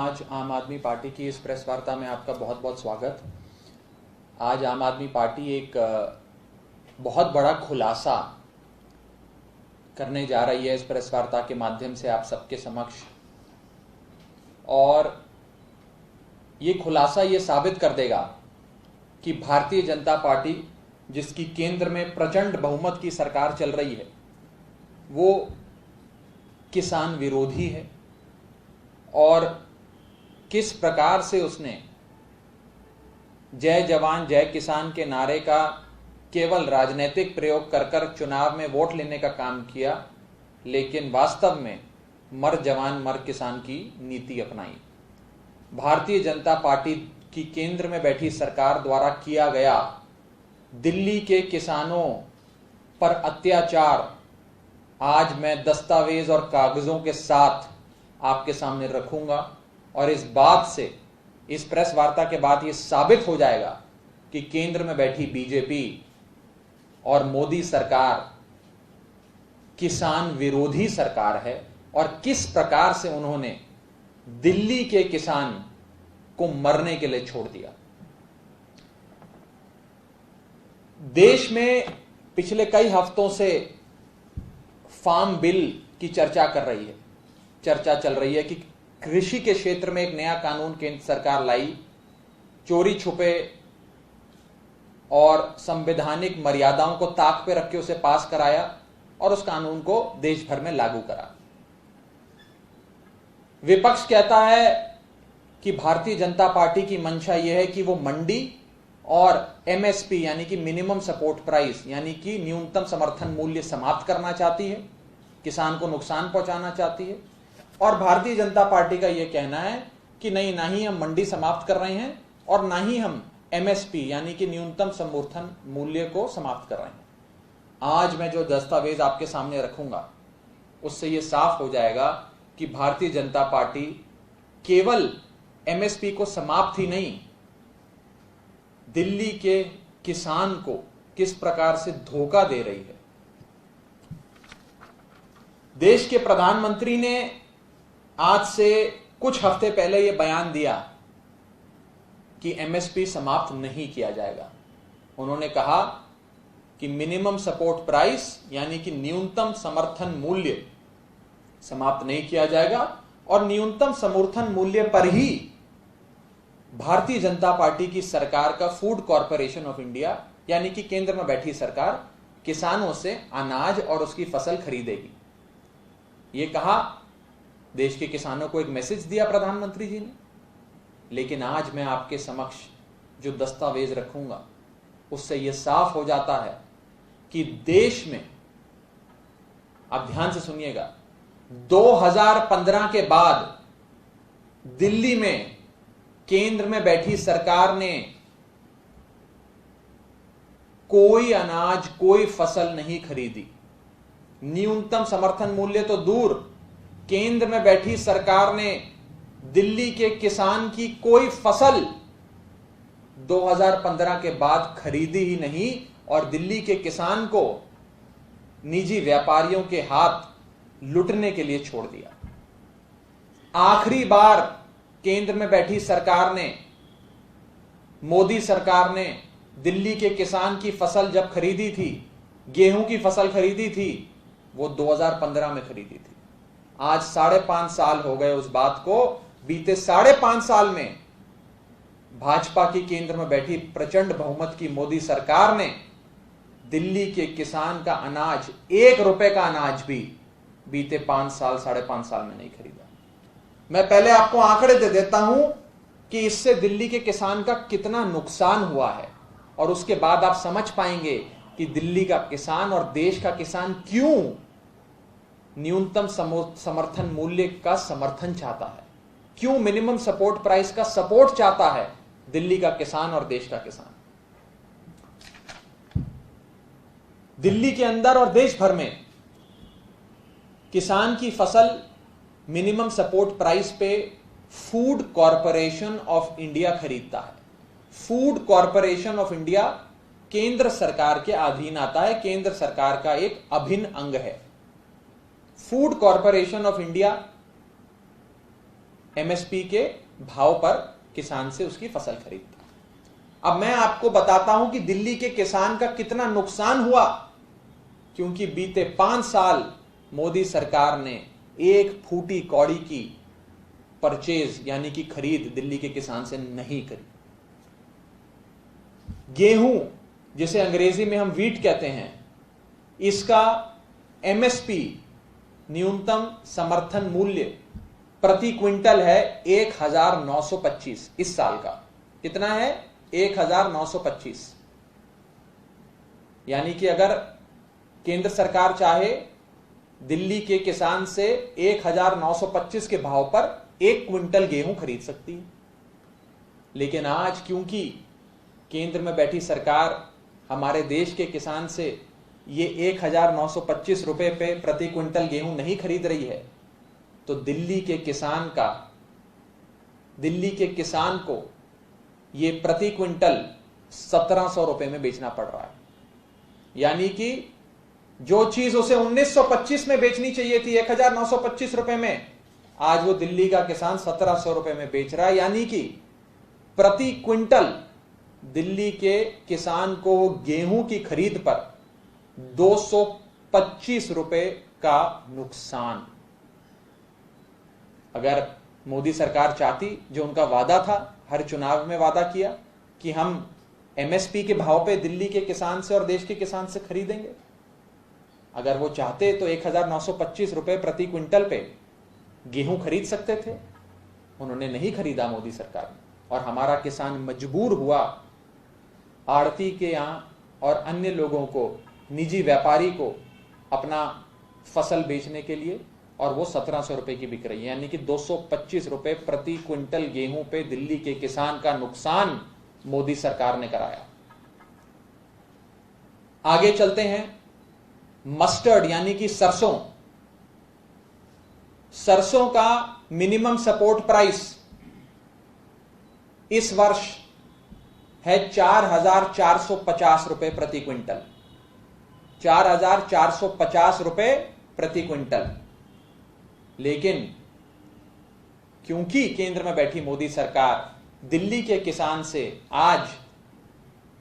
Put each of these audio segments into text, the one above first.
आज आम आदमी पार्टी की इस प्रेस वार्ता में आपका बहुत बहुत स्वागत। आज आम आदमी पार्टी एक बहुत बड़ा खुलासा करने जा रही है इस प्रेस वार्ता के माध्यम से आप सबके समक्ष, और ये खुलासा ये साबित कर देगा कि भारतीय जनता पार्टी, जिसकी केंद्र में प्रचंड बहुमत की सरकार चल रही है, वो किसान विरोधी है और किस प्रकार से उसने जय जवान जय किसान के नारे का केवल राजनीतिक प्रयोग कर कर चुनाव में वोट लेने का काम किया, लेकिन वास्तव में मर जवान मर किसान की नीति अपनाई। भारतीय जनता पार्टी की केंद्र में बैठी सरकार द्वारा किया गया दिल्ली के किसानों पर अत्याचार आज मैं दस्तावेज और कागजों के साथ आपके सामने रखूंगा, और इस बात से, इस प्रेस वार्ता के बाद ये साबित हो जाएगा कि केंद्र में बैठी बीजेपी और मोदी सरकार किसान विरोधी सरकार है और किस प्रकार से उन्होंने दिल्ली के किसान को मरने के लिए छोड़ दिया। देश में पिछले कई हफ्तों से फार्म बिल की चर्चा चल रही है कि कृषि के क्षेत्र में एक नया कानून केंद्र सरकार लाई, चोरी छुपे और संवैधानिक मर्यादाओं को ताक पे रख के उसे पास कराया और उस कानून को देश भर में लागू करा। विपक्ष कहता है कि भारतीय जनता पार्टी की मंशा यह है कि वो मंडी और एमएसपी यानी कि मिनिमम सपोर्ट प्राइस यानी कि न्यूनतम समर्थन मूल्य समाप्त करना चाहती है, किसान को नुकसान पहुंचाना चाहती है। और भारतीय जनता पार्टी का यह कहना है कि नहीं, ना ही हम मंडी समाप्त कर रहे हैं और ना ही हम एमएसपी यानी कि न्यूनतम समर्थन मूल्य को समाप्त कर रहे हैं। आज मैं जो दस्तावेज आपके सामने रखूंगा उससे यह साफ हो जाएगा कि भारतीय जनता पार्टी केवल एमएसपी को समाप्त ही नहीं, दिल्ली के किसान को किस प्रकार से धोखा दे रही है। देश के प्रधानमंत्री ने आज से कुछ हफ्ते पहले यह बयान दिया कि एमएसपी समाप्त नहीं किया जाएगा। उन्होंने कहा कि मिनिमम सपोर्ट प्राइस यानी कि न्यूनतम समर्थन मूल्य समाप्त नहीं किया जाएगा और न्यूनतम समर्थन मूल्य पर ही भारतीय जनता पार्टी की सरकार का फूड कॉरपोरेशन ऑफ इंडिया यानी कि केंद्र में बैठी सरकार किसानों से अनाज और उसकी फसल खरीदेगी। यह कहा, देश के किसानों को एक मैसेज दिया प्रधानमंत्री जी ने। लेकिन आज मैं आपके समक्ष जो दस्तावेज रखूंगा उससे यह साफ हो जाता है कि देश में, आप ध्यान से सुनिएगा, 2015 के बाद दिल्ली में केंद्र में बैठी सरकार ने कोई अनाज, कोई फसल नहीं खरीदी। न्यूनतम समर्थन मूल्य तो दूर, केंद्र में बैठी सरकार ने दिल्ली के किसान की कोई फसल 2015 के बाद खरीदी ही नहीं और दिल्ली के किसान को निजी व्यापारियों के हाथ लुटने के लिए छोड़ दिया। आखिरी बार केंद्र में बैठी सरकार ने, मोदी सरकार ने दिल्ली के किसान की फसल जब खरीदी थी, गेहूं की फसल खरीदी थी, वो 2015 में खरीदी थी। आज 5.5 साल हो गए उस बात को। बीते 5.5 साल में भाजपा की केंद्र में बैठी प्रचंड बहुमत की मोदी सरकार ने दिल्ली के किसान का अनाज, 1 रुपए का अनाज भी बीते 5 साल, 5.5 साल में नहीं खरीदा। मैं पहले आपको आंकड़े दे देता हूं कि इससे दिल्ली के किसान का कितना नुकसान हुआ है और उसके बाद आप समझ पाएंगे कि दिल्ली का किसान और देश का किसान क्यों न्यूनतम समर्थन मूल्य का समर्थन चाहता है, क्यों मिनिमम सपोर्ट प्राइस का सपोर्ट चाहता है दिल्ली का किसान और देश का किसान। दिल्ली के अंदर और देश भर में किसान की फसल मिनिमम सपोर्ट प्राइस पे फूड कॉरपोरेशन ऑफ इंडिया खरीदता है। फूड कॉरपोरेशन ऑफ इंडिया केंद्र सरकार के अधीन आता है, केंद्र सरकार का एक अभिन्न अंग है। Food corporation of India MSP के भाव पर किसान से उसकी फसल खरीदता। अब मैं आपको बताता हूं कि दिल्ली के किसान का कितना नुकसान हुआ, क्योंकि बीते 5 साल मोदी सरकार ने एक फूटी कौड़ी की परचेज यानी कि खरीद दिल्ली के किसान से नहीं करी। गेहूं, जिसे अंग्रेजी में हम व्हीट कहते हैं, इसका एमएसपी न्यूनतम समर्थन मूल्य प्रति क्विंटल है 1925। इस साल का कितना है? 1925। यानी कि अगर केंद्र सरकार चाहे दिल्ली के किसान से 1925 के भाव पर 1 क्विंटल गेहूं खरीद सकती है। लेकिन आज क्योंकि केंद्र में बैठी सरकार हमारे देश के किसान से ये 1925 रुपए पे प्रति क्विंटल गेहूं नहीं खरीद रही है, तो दिल्ली के किसान को ये प्रति क्विंटल 1700 रुपए में बेचना पड़ रहा है। यानी कि जो चीज उसे 1925 में बेचनी चाहिए थी 1925 रुपए में, आज वो दिल्ली का किसान 1700 रुपए में बेच रहा है। यानी कि प्रति क्विंटल दिल्ली के किसान को गेहूं की खरीद पर 225 रुपए का नुकसान। अगर मोदी सरकार चाहती, जो उनका वादा था, हर चुनाव में वादा किया कि हम एमएसपी के भाव पे दिल्ली के किसान से और देश के किसान से खरीदेंगे, अगर वो चाहते तो 1925 रुपए प्रति क्विंटल पे गेहूं खरीद सकते थे। उन्होंने नहीं खरीदा मोदी सरकार ने, और हमारा किसान मजबूर हुआ आड़ती के यहां और अन्य लोगों को, निजी व्यापारी को अपना फसल बेचने के लिए, और वो 1700 रुपए की बिक रही है। यानी कि 225 रुपए प्रति क्विंटल गेहूं पे दिल्ली के किसान का नुकसान मोदी सरकार ने कराया। आगे चलते हैं। मस्टर्ड यानी कि सरसों का मिनिमम सपोर्ट प्राइस इस वर्ष है 4450 रुपए प्रति क्विंटल। 4450 रुपए प्रति क्विंटल। लेकिन क्योंकि केंद्र में बैठी मोदी सरकार दिल्ली के किसान से आज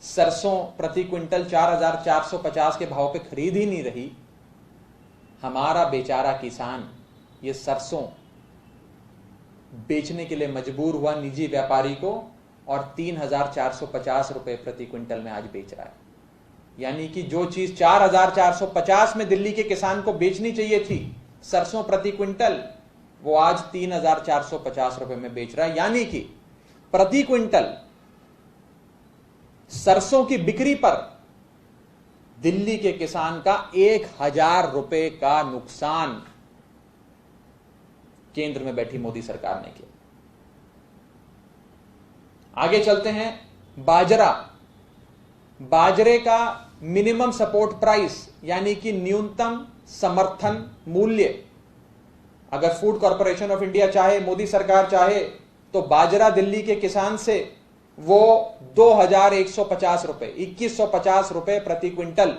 सरसों प्रति क्विंटल 4450 के भाव पे खरीद ही नहीं रही, हमारा बेचारा किसान ये सरसों बेचने के लिए मजबूर हुआ निजी व्यापारी को, और 3450 रुपए प्रति क्विंटल में आज बेच रहा है। यानी कि जो चीज 4450 में दिल्ली के किसान को बेचनी चाहिए थी, सरसों प्रति क्विंटल, वो आज 3450 रुपए में बेच रहा है। यानी कि प्रति क्विंटल सरसों की बिक्री पर दिल्ली के किसान का 1000 रुपए का नुकसान केंद्र में बैठी मोदी सरकार ने किया। आगे चलते हैं। बाजरे का मिनिमम सपोर्ट प्राइस यानी कि न्यूनतम समर्थन मूल्य, अगर फूड कॉर्पोरेशन ऑफ इंडिया चाहे, मोदी सरकार चाहे, तो बाजरा दिल्ली के किसान से वो 2150 रुपए 2150 रुपए प्रति क्विंटल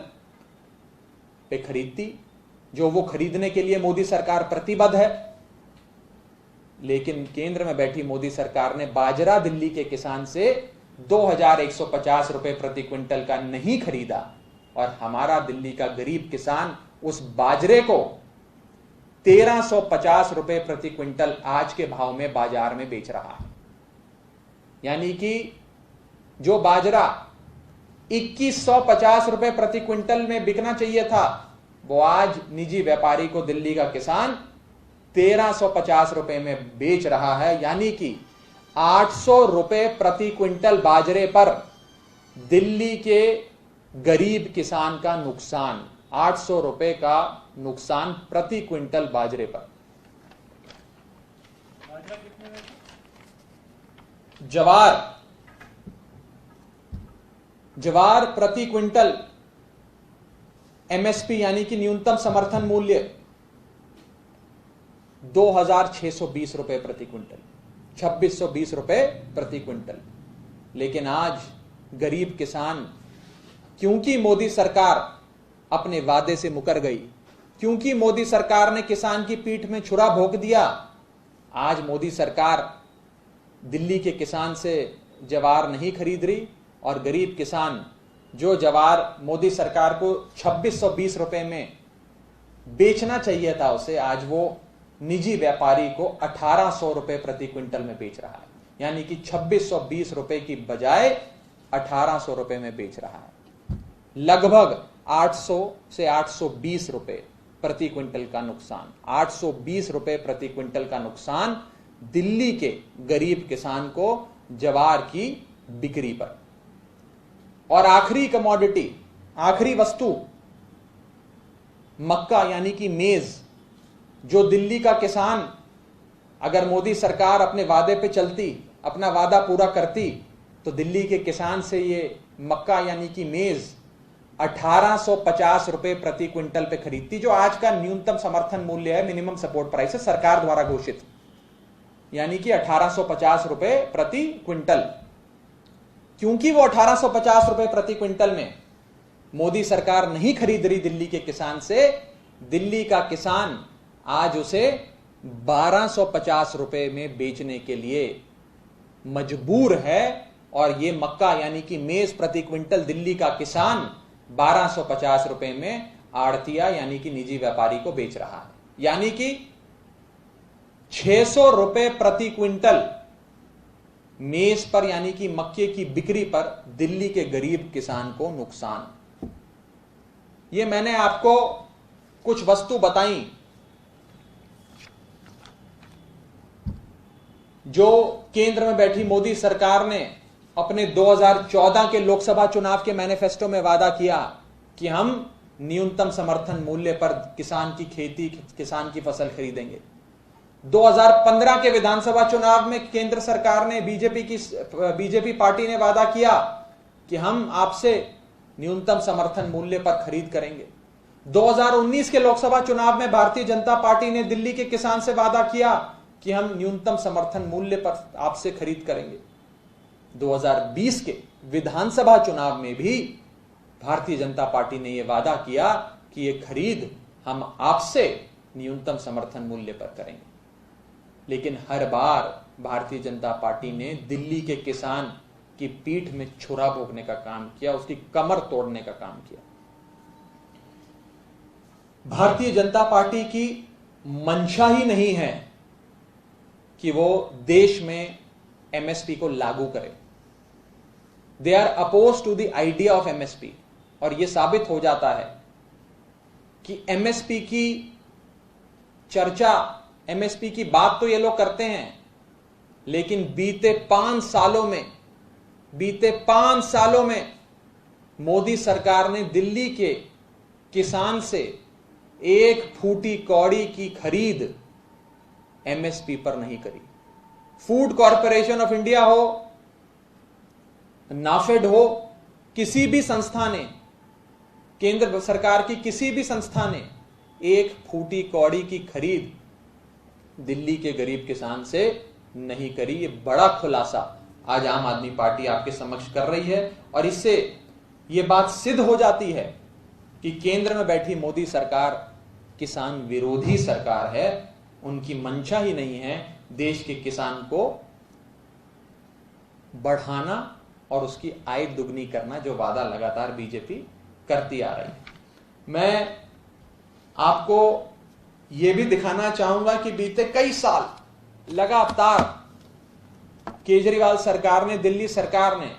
पे खरीदती, जो वो खरीदने के लिए मोदी सरकार प्रतिबद्ध है। लेकिन केंद्र में बैठी मोदी सरकार ने बाजरा दिल्ली के किसान से 2150 रुपए प्रति क्विंटल का नहीं खरीदा, और हमारा दिल्ली का गरीब किसान उस बाजरे को 1350 रुपए प्रति क्विंटल आज के भाव में बाजार में बेच रहा है। यानी कि जो बाजरा 2150 रुपए प्रति क्विंटल में बिकना चाहिए था, वो आज निजी व्यापारी को दिल्ली का किसान 1350 रुपए में बेच रहा है। यानी कि 800 रुपए प्रति क्विंटल बाजरे पर दिल्ली के गरीब किसान का नुकसान, 800 रुपए का नुकसान प्रति क्विंटल बाजरे पर। ज्वार प्रति क्विंटल एमएसपी यानी कि न्यूनतम समर्थन मूल्य 2620 रुपए प्रति क्विंटल, 2620 रुपए प्रति क्विंटल। लेकिन आज गरीब किसान, क्योंकि मोदी सरकार अपने वादे से मुकर गई, क्योंकि मोदी सरकार ने किसान की पीठ में छुरा भोंक दिया, आज मोदी सरकार दिल्ली के किसान से ज्वार नहीं खरीद रही और गरीब किसान जो ज्वार मोदी सरकार को 2620 रुपए में बेचना चाहिए था उसे, आज वो निजी व्यापारी को 1800 रुपए प्रति क्विंटल में बेच रहा है। यानी कि 2620 रुपए की बजाय 1800 रुपए में बेच रहा है। लगभग 800 से 820 रुपए प्रति क्विंटल का नुकसान, 820 रुपए प्रति क्विंटल का नुकसान दिल्ली के गरीब किसान को ज्वार की बिक्री पर। और आखिरी कमोडिटी, आखिरी वस्तु मक्का यानी कि मेज, जो दिल्ली का किसान अगर मोदी सरकार अपने वादे पे चलती, अपना वादा पूरा करती, तो दिल्ली के किसान से ये मक्का यानी कि मेज 1850 रुपए प्रति क्विंटल पे खरीदती, जो आज का न्यूनतम समर्थन मूल्य है, मिनिमम सपोर्ट प्राइस है सरकार द्वारा घोषित, यानी कि 1850 रुपए प्रति क्विंटल। क्योंकि वो 1850 रुपए प्रति क्विंटल में मोदी सरकार नहीं खरीद रही दिल्ली के किसान से, दिल्ली का किसान आज उसे 1250 रुपए में बेचने के लिए मजबूर है। और ये मक्का यानी कि मेज प्रति क्विंटल दिल्ली का किसान 1250 रुपए में आड़तिया यानी कि निजी व्यापारी को बेच रहा है। यानी कि 600 रुपए प्रति क्विंटल मेज पर यानी कि मक्के की बिक्री पर दिल्ली के गरीब किसान को नुकसान। ये मैंने आपको कुछ वस्तु बताई जो केंद्र में बैठी मोदी सरकार ने अपने 2014 के लोकसभा चुनाव के मैनिफेस्टो में वादा किया कि हम न्यूनतम समर्थन मूल्य पर किसान की खेती, किसान की फसल खरीदेंगे। 2015 के विधानसभा चुनाव में केंद्र सरकार ने, बीजेपी पार्टी ने वादा किया कि हम आपसे न्यूनतम समर्थन मूल्य पर खरीद करेंगे। 2019 के लोकसभा चुनाव में भारतीय जनता पार्टी ने दिल्ली के किसान से वादा किया कि हम न्यूनतम समर्थन मूल्य पर आपसे खरीद करेंगे। 2020 के विधानसभा चुनाव में भी भारतीय जनता पार्टी ने यह वादा किया कि यह खरीद हम आपसे न्यूनतम समर्थन मूल्य पर करेंगे। लेकिन हर बार भारतीय जनता पार्टी ने दिल्ली के किसान की पीठ में छुरा भोगने का काम किया, उसकी कमर तोड़ने का काम किया। भारतीय जनता पार्टी की मंशा ही नहीं है कि वो देश में एमएसपी को लागू करे। They are oppose to the idea of MSP. और यह साबित हो जाता है कि एमएसपी की चर्चा, एमएसपी की बात तो ये लोग करते हैं, लेकिन बीते 5 सालों में मोदी सरकार ने दिल्ली के किसान से एक फूटी कौड़ी की खरीद एमएसपी पर नहीं करी। फूड कॉरपोरेशन ऑफ इंडिया हो, नाफेड हो, किसी भी संस्था ने, केंद्र सरकार की किसी भी संस्था ने एक फूटी कौड़ी की खरीद दिल्ली के गरीब किसान से नहीं करी। ये बड़ा खुलासा आज आम आदमी पार्टी आपके समक्ष कर रही है। और इससे यह बात सिद्ध हो जाती है कि केंद्र में बैठी मोदी सरकार किसान विरोधी सरकार है। उनकी मंशा ही नहीं है देश के किसान को बढ़ाना और उसकी आय दुगनी करना, जो वादा लगातार बीजेपी करती आ रही है। मैं आपको यह भी दिखाना चाहूंगा कि बीते कई साल लगातार केजरीवाल सरकार ने, दिल्ली सरकार ने,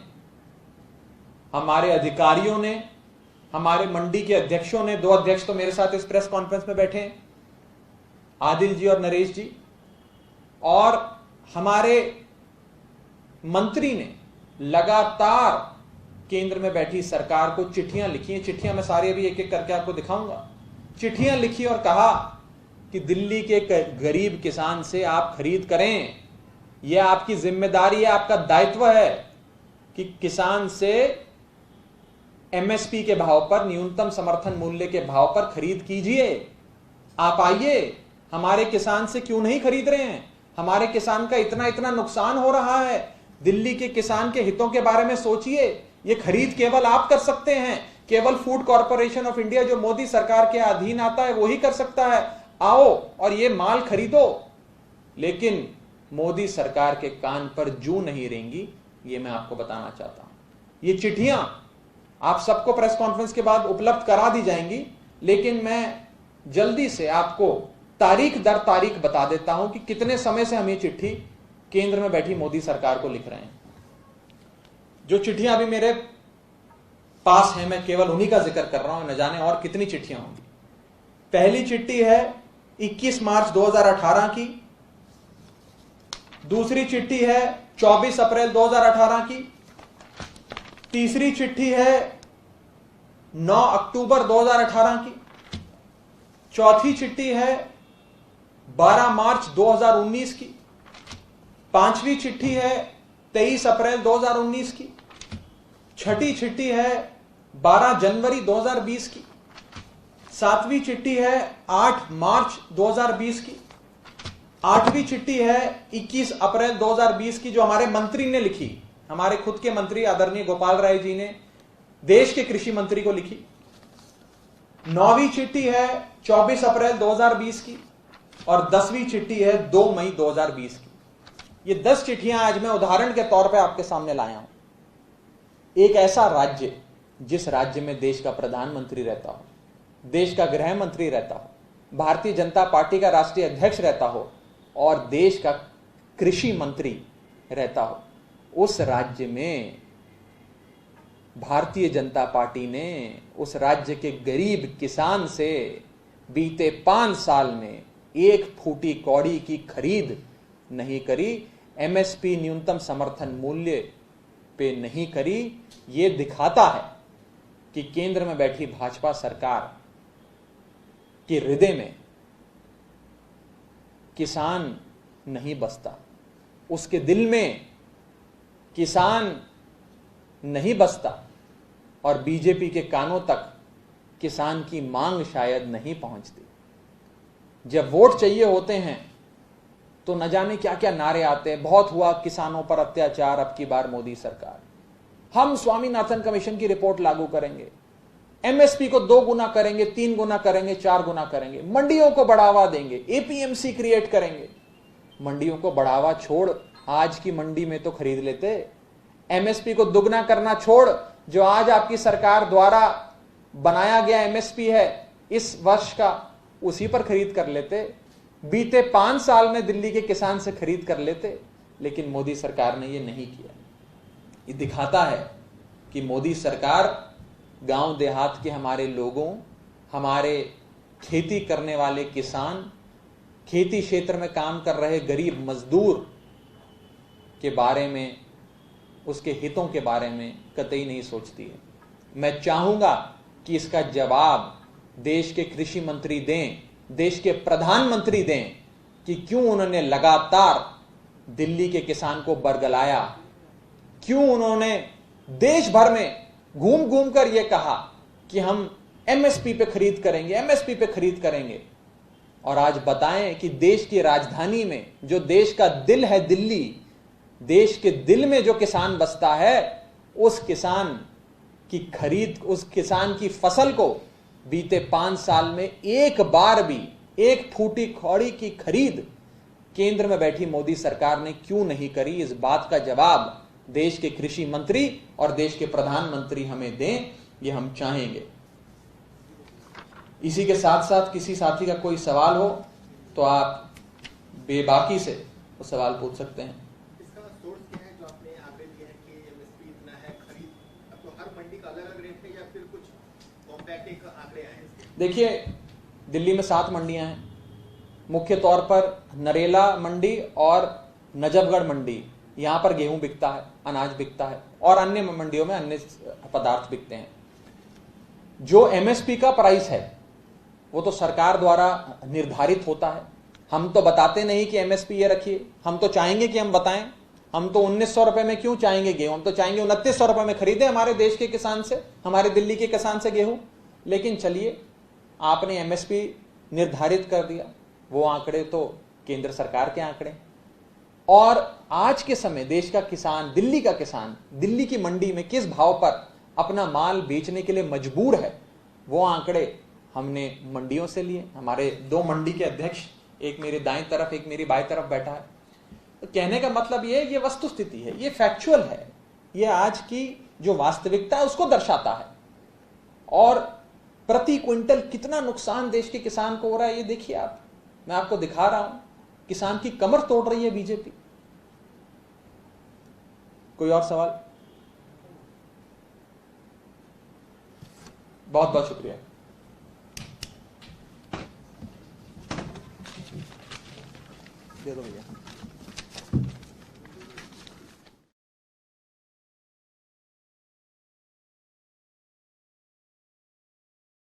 हमारे अधिकारियों ने, हमारे मंडी के अध्यक्षों ने, 2 अध्यक्ष तो मेरे साथ इस प्रेस कॉन्फ्रेंस में बैठे हैं, आदिल जी और नरेश जी, और हमारे मंत्री ने लगातार केंद्र में बैठी सरकार को चिट्ठियां लिखी हैं। चिट्ठियां मैं सारी अभी एक एक करके आपको दिखाऊंगा। चिट्ठियां लिखी और कहा कि दिल्ली के गरीब किसान से आप खरीद करें, यह आपकी जिम्मेदारी है, आपका दायित्व है कि किसान से एमएसपी के भाव पर, न्यूनतम समर्थन मूल्य के भाव पर खरीद कीजिए। आप आइए, हमारे किसान से क्यों नहीं खरीद रहे हैं? हमारे किसान का इतना इतना नुकसान हो रहा है। दिल्ली के किसान के हितों के बारे में सोचिए। ये खरीद केवल आप कर सकते हैं, केवल फूड कॉरपोरेशन ऑफ इंडिया जो मोदी सरकार के अधीन आता है वो ही कर सकता है। आओ और ये माल खरीदो। लेकिन मोदी सरकार के कान पर जूं नहीं रेंगी, ये मैं आपको बताना चाहता हूं। ये चिट्ठियां आप सबको प्रेस कॉन्फ्रेंस के बाद उपलब्ध करा दी जाएंगी, लेकिन मैं जल्दी से आपको तारीख दर तारीख बता देता हूं कि कितने समय से हम ये चिट्ठी केंद्र में बैठी मोदी सरकार को लिख रहे हैं। जो चिट्ठियां अभी मेरे पास हैं, मैं केवल उन्हीं का जिक्र कर रहा हूं, न जाने और कितनी चिट्ठियां होंगी। पहली चिट्ठी है 21 मार्च 2018 की, दूसरी चिट्ठी है 24 अप्रैल 2018 की, तीसरी चिट्ठी है 9 अक्टूबर 2018 की, चौथी चिट्ठी है 12 मार्च 2019 की, पांचवी चिट्ठी है 23 अप्रैल 2019 की, छठी चिट्ठी है 12 जनवरी 2020 की, सातवीं चिट्ठी है 8 मार्च 2020 की, आठवीं चिट्ठी है 21 अप्रैल 2020 की, जो हमारे मंत्री ने लिखी, हमारे खुद के मंत्री आदरणीय गोपाल राय जी ने देश के कृषि मंत्री को लिखी। नौवीं चिट्ठी है 24 अप्रैल 2020 की और 10वीं चिट्ठी है 2 मई 2020 की। ये 10 चिट्ठियां आज मैं उदाहरण के तौर पे आपके सामने लाया हूं। एक ऐसा राज्य जिस राज्य में देश का प्रधानमंत्री रहता हो, देश का गृह मंत्री रहता हो, भारतीय जनता पार्टी का राष्ट्रीय अध्यक्ष रहता हो और देश का कृषि मंत्री रहता हो, उस राज्य में भारतीय जनता पार्टी ने उस राज्य के गरीब किसान से बीते 5 साल में एक फूटी कौड़ी की खरीद नहीं करी, एमएसपी न्यूनतम समर्थन मूल्य पे नहीं करी। ये दिखाता है कि केंद्र में बैठी भाजपा सरकार के हृदय में किसान नहीं बसता, उसके दिल में किसान नहीं बसता और बीजेपी के कानों तक किसान की मांग शायद नहीं पहुंचती। जब वोट चाहिए होते हैं तो न जाने क्या क्या नारे आते हैं, बहुत हुआ किसानों पर अत्याचार, अब की बार मोदी सरकार, हम स्वामीनाथन कमीशन की रिपोर्ट लागू करेंगे, एमएसपी को 2 गुना करेंगे, 3 गुना करेंगे, 4 गुना करेंगे, मंडियों को बढ़ावा देंगे, एपीएमसी क्रिएट करेंगे। मंडियों को बढ़ावा छोड़, आज की मंडी में तो खरीद लेते। एमएसपी को दुगना करना छोड़, जो आज आपकी सरकार द्वारा बनाया गया एमएसपी है इस वर्ष का, उसी पर खरीद कर लेते। बीते 5 साल में दिल्ली के किसान से खरीद कर लेते, लेकिन मोदी सरकार ने यह नहीं किया। ये दिखाता है कि मोदी सरकार गांव देहात के हमारे लोगों, हमारे खेती करने वाले किसान, खेती क्षेत्र में काम कर रहे गरीब मजदूर के बारे में, उसके हितों के बारे में कतई नहीं सोचती है। मैं चाहूंगा कि इसका जवाब देश के कृषि मंत्री दें, देश के प्रधानमंत्री दें कि क्यों उन्होंने लगातार दिल्ली के किसान को बरगलाया, क्यों उन्होंने देश भर में घूम घूम कर यह कहा कि हम एमएसपी पे खरीद करेंगे, एमएसपी पे खरीद करेंगे, और आज बताएं कि देश की राजधानी में, जो देश का दिल है दिल्ली, देश के दिल में जो किसान बसता है, उस किसान की खरीद, उस किसान की फसल को बीते 5 साल में एक बार भी एक फूटी कौड़ी की खरीद केंद्र में बैठी मोदी सरकार ने क्यों नहीं करी। इस बात का जवाब देश के कृषि मंत्री और देश के प्रधानमंत्री हमें दें, ये हम चाहेंगे। इसी के साथ साथ किसी साथी का कोई सवाल हो तो आप बेबाकी से वो सवाल पूछ सकते हैं। इसका सोर्स क्या है जो आपने आंकड़े दिए हैं कि एमएसपी इतना है, खरीद, अब तो हर मंडी का अलग अलग रेट है या फिर कुछ कॉम्पैक्ट आंकड़े आए हैं? देखिए, दिल्ली में 7 मंडियां हैं, मुख्य तौर पर नरेला मंडी और नजफगढ़ मंडी, यहां पर गेहूं बिकता है, अनाज बिकता है और अन्य मंडियों में अन्य पदार्थ बिकते हैं। जो एमएसपी का प्राइस है वो तो सरकार द्वारा निर्धारित होता है। हम तो बताते नहीं कि एमएसपी ये रखिए, हम तो चाहेंगे कि हम बताएं। हम तो 1900 रुपए में क्यों चाहेंगे गेहूं, हम तो चाहेंगे 2900 रुपए में खरीदे हमारे देश के किसान से, हमारे दिल्ली के किसान से गेहूं। लेकिन चलिए, आपने एमएसपी निर्धारित कर दिया, वो आंकड़े तो केंद्र सरकार के आंकड़े, और आज के समय देश का किसान, दिल्ली का किसान, दिल्ली की मंडी में किस भाव पर अपना माल बेचने के लिए मजबूर है, वो आंकड़े हमने मंडियों से लिए। हमारे 2 मंडी के अध्यक्ष एक मेरे दाएं तरफ, एक मेरी बाएं तरफ बैठा है। तो कहने का मतलब ये वस्तु स्थिति है, ये फैक्चुअल है, ये आज की जो वास्तविकता है उसको दर्शाता है। और प्रति क्विंटल कितना नुकसान देश के किसान को हो रहा है ये देखिए आप, मैं आपको दिखा रहा हूं, किसान की कमर तोड़ रही है बीजेपी। कोई और सवाल? बहुत बहुत शुक्रिया। दे दो भैया।